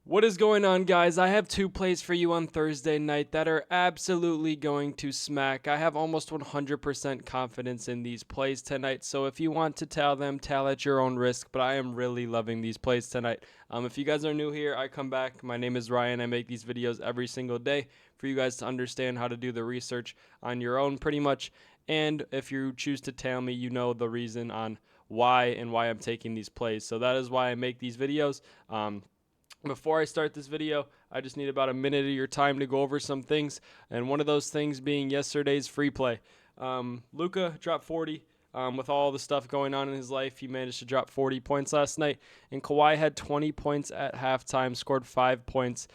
What is going on, guys? I have two plays for you on Thursday night that are absolutely going to smack. I have almost 100% confidence in these plays tonight, so if you want to tell at your own risk, but I am really loving these plays tonight. If you guys are new here, I come back. My name is Ryan. I make these videos every single day for you guys to understand how to do the research on your own pretty much, and if you choose to tail me, you know the reason on why I'm taking these plays. So that is why I make these videos. Before I start this video, I just need about a minute of your time to go over some things, and one of those things being yesterday's free play. Luka dropped 40. With all the stuff going on in his life, he managed to drop 40 points last night, and Kawhi had 20 points at halftime, scored 5 points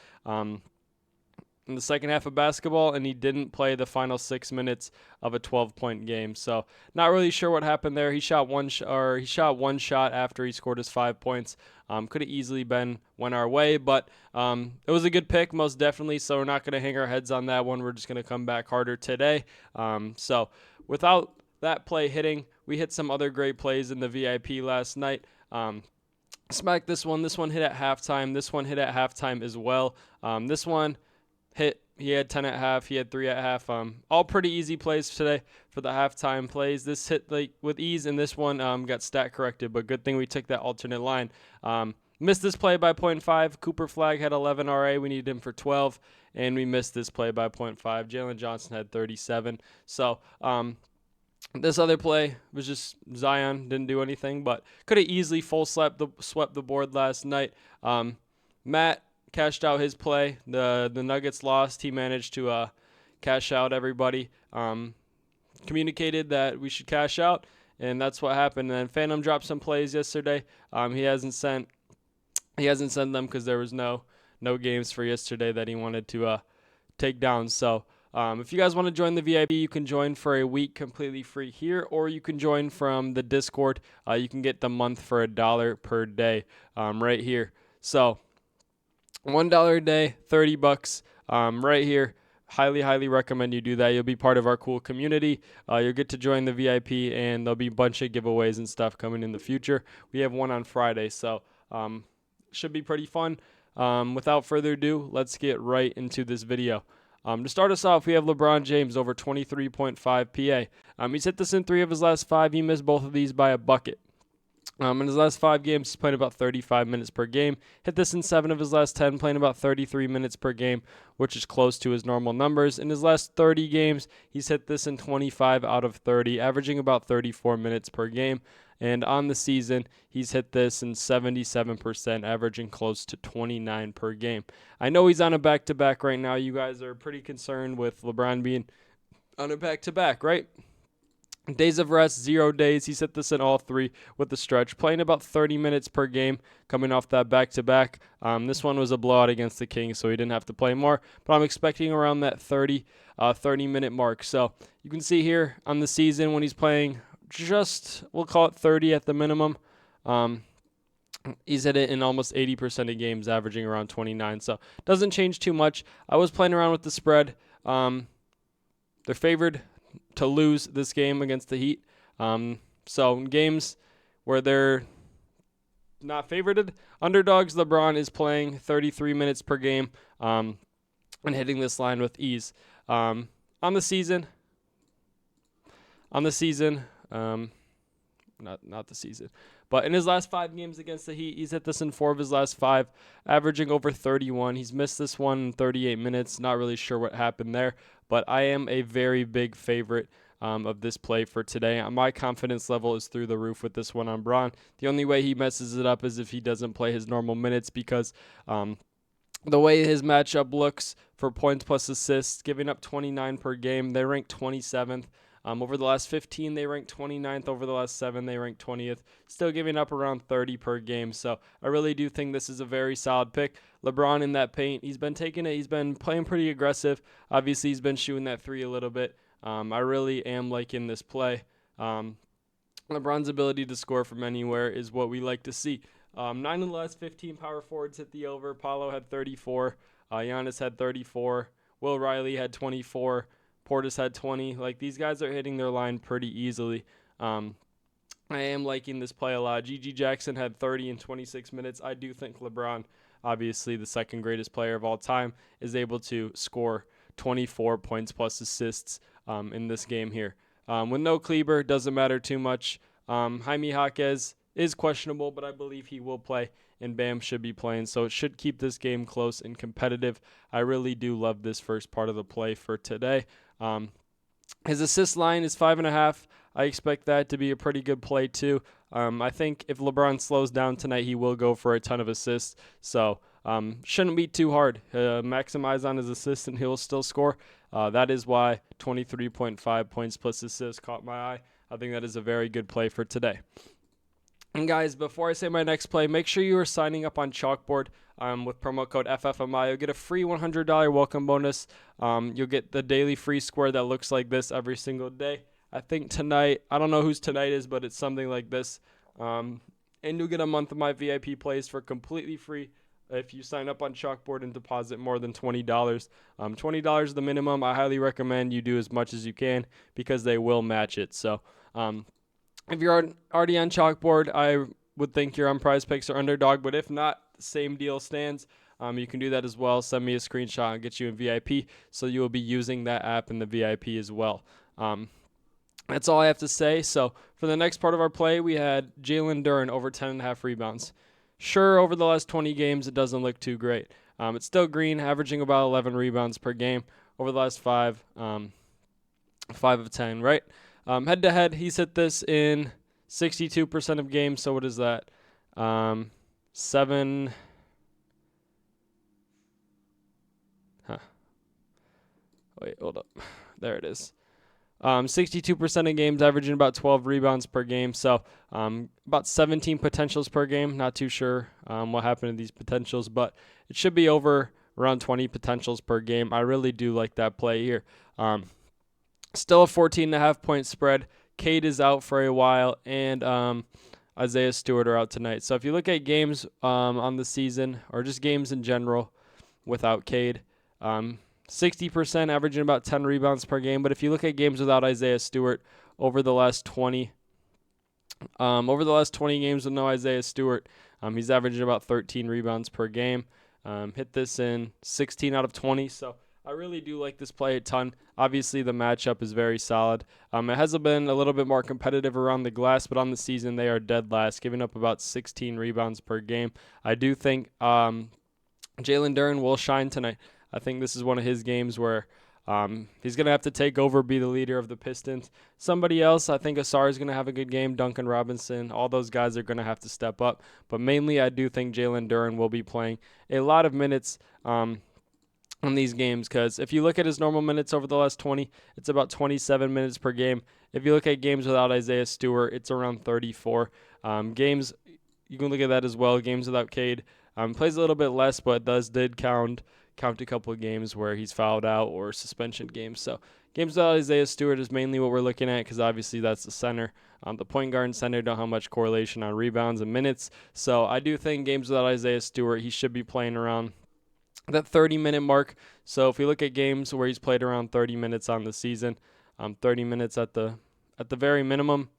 in the second half of basketball, and he didn't play the final 6 minutes of a 12-point game. So not really sure what happened there. He shot one shot after he scored his 5 points. Could have easily went our way, but it was a good pick, most definitely. So we're not going to hang our heads on that one. We're just going to come back harder today. So without that play hitting, we hit some other great plays in the VIP last night. Smack this one. This one hit at halftime. This one hit at halftime as well. This one hit. He had 10 at half. He had 3 at half. All pretty easy plays today for the halftime plays. This hit with ease, and this one got stat corrected. But good thing we took that alternate line. Missed this play by 0.5. Cooper Flag had 11 RA. We needed him for 12, and we missed this play by 0.5. Jalen Johnson had 37. So this other play was just Zion didn't do anything, but could have easily swept the board last night. Matt cashed out his play. The Nuggets lost. He managed to cash out everybody. Communicated that we should cash out, and that's what happened. And then Phantom dropped some plays yesterday. He hasn't sent them because there was no games for yesterday that he wanted to take down. So if you guys want to join the VIP, you can join for a week completely free here, or you can join from the Discord. You can get the month for $1 per day right here. So $1 a day, $30 right here. Highly recommend you do that. You'll be part of our cool community. You'll get to join the VIP, and there'll be a bunch of giveaways and stuff coming in the future. We have one on Friday, so should be pretty fun. Without further ado, let's get right into this video. To start us off, we have LeBron James over 23.5 PA. He's hit this in 3 of his last 5. He missed both of these by a bucket. In his last 5 games, he's playing about 35 minutes per game. Hit this in 7 of his last 10, playing about 33 minutes per game, which is close to his normal numbers. In his last 30 games, he's hit this in 25 out of 30, averaging about 34 minutes per game. And on the season, he's hit this in 77%, averaging close to 29 per game. I know he's on a back-to-back right now. You guys are pretty concerned with LeBron being on a back-to-back, right? Days of rest, 0 days. He's hit this in all 3 with the stretch, playing about 30 minutes per game coming off that back-to-back. This one was a blowout against the Kings, so he didn't have to play more, but I'm expecting around that 30-minute mark. So you can see here on the season when he's playing we'll call it 30 at the minimum. He's hit it in almost 80% of games, averaging around 29. So doesn't change too much. I was playing around with the spread. They're favored to lose this game against the Heat. So in games where they're not favored, underdogs, LeBron is playing 33 minutes per game and hitting this line with ease. On the season, not the season, but in his last 5 games against the Heat, he's hit this in 4 of his last 5, averaging over 31. He's missed this one in 38 minutes. Not really sure what happened there, but I am a very big favorite of this play for today. My confidence level is through the roof with this one on Bron. The only way he messes it up is if he doesn't play his normal minutes, because the way his matchup looks for points plus assists, giving up 29 per game, they rank 27th. Over the last 15, they ranked 29th. Over the last 7, they ranked 20th. Still giving up around 30 per game. So I really do think this is a very solid pick. LeBron in that paint, he's been taking it. He's been playing pretty aggressive. Obviously, he's been shooting that 3 a little bit. I really am liking this play. LeBron's ability to score from anywhere is what we like to see. 9 of the last 15 power forwards hit the over. Paulo had 34. Giannis had 34. Will Riley had 24. Portis had 20. Like, these guys are hitting their line pretty easily. I am liking this play a lot. G.G. Jackson had 30 in 26 minutes. I do think LeBron obviously the second greatest player of all time, is able to score 24 points plus assists in this game here. With no Kleber, doesn't matter too much. Jaime Jaquez is questionable, but I believe he will play, and Bam should be playing, so it should keep this game close and competitive. I really do love this first part of the play for today. His assist line is 5.5. I expect that to be a pretty good play too. I think if LeBron slows down tonight, he will go for a ton of assists. So shouldn't be too hard. Maximize on his assists and he'll still score. That is why 23.5 points plus assists caught my eye. I think that is a very good play for today. And guys, before I say my next play, make sure you are signing up on Chalkboard with promo code FFMI. You'll get a free $100 welcome bonus. You'll get the daily free square that looks like this every single day. I think tonight, I don't know whose tonight is, but it's something like this. And you'll get a month of my VIP plays for completely free if you sign up on Chalkboard and deposit more than $20. $20 is the minimum. I highly recommend you do as much as you can because they will match it. So, if you're already on Chalkboard, I would think you're on Prizepicks or Underdog, but if not, the same deal stands. You can do that as well. Send me a screenshot and get you in VIP, so you will be using that app in the VIP as well. That's all I have to say. So for the next part of our play, we had Jalen Duren over 10.5 rebounds. Sure, over the last 20 games, it doesn't look too great. It's still green, averaging about 11 rebounds per game over the last 5 of 10, right? Head-to-head, he's hit this in 62% of games. So what is that? 7. Wait, hold up. There it is. 62% of games, averaging about 12 rebounds per game. So about 17 potentials per game. Not too sure what happened to these potentials, but it should be over around 20 potentials per game. I really do like that play here. Still a 14.5 point spread. Cade is out for a while, and Isaiah Stewart are out tonight. So if you look at games on the season, or just games in general without Cade, 60%, averaging about 10 rebounds per game. But if you look at games without Isaiah Stewart over the last 20 games with no Isaiah Stewart, he's averaging about 13 rebounds per game. Hit this in 16 out of 20. So I really do like this play a ton. Obviously, the matchup is very solid. It has been a little bit more competitive around the glass, but on the season, they are dead last, giving up about 16 rebounds per game. I do think Jalen Duren will shine tonight. I think this is one of his games where he's going to have to take over, be the leader of the Pistons. Somebody else, I think Asar is going to have a good game. Duncan Robinson, all those guys are going to have to step up. But mainly, I do think Jalen Duren will be playing a lot of minutes in these games, because if you look at his normal minutes over the last 20, it's about 27 minutes per game. If you look at games without Isaiah Stewart, it's around 34. Games, you can look at that as well. Games without Cade, plays a little bit less, but did count a couple of games where he's fouled out or suspension games. So games without Isaiah Stewart is mainly what we're looking at, because obviously that's the center. The point guard and center don't have much correlation on rebounds and minutes. So I do think games without Isaiah Stewart, he should be playing around that 30-minute mark. So if we look at games where he's played around 30 minutes on the season, 30 minutes at the very minimum,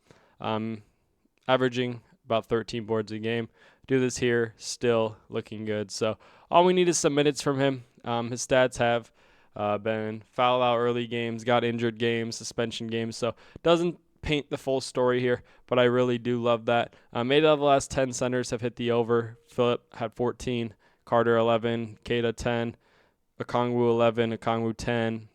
averaging about 13 boards a game. Do this here, still looking good. So all we need is some minutes from him. His stats have been foul out early games, got injured games, suspension games. So doesn't paint the full story here, but I really do love that. 8 out of the last 10 centers have hit the over. Phillip had 14. Carter 11, Keita 10, Okongwu 11, Okongwu 10,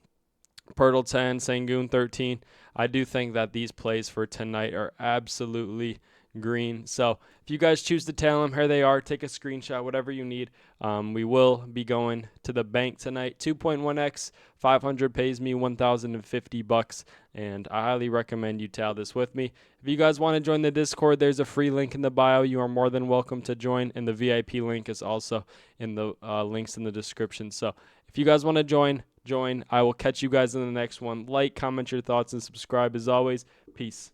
Pirtle 10, Sengun 13. I do think that these plays for tonight are absolutely green. So if you guys choose to tail them, here they are. Take a screenshot, whatever you need. We will be going to the bank tonight. 2.1x, 500 pays me $1,050, and I highly recommend you tail this with me. If you guys want to join the Discord, there's a free link in the bio. You are more than welcome to join, and the VIP link is also in the links in the description. So if you guys want to join. I will catch you guys in the next one. Like, comment your thoughts, and subscribe as always. Peace.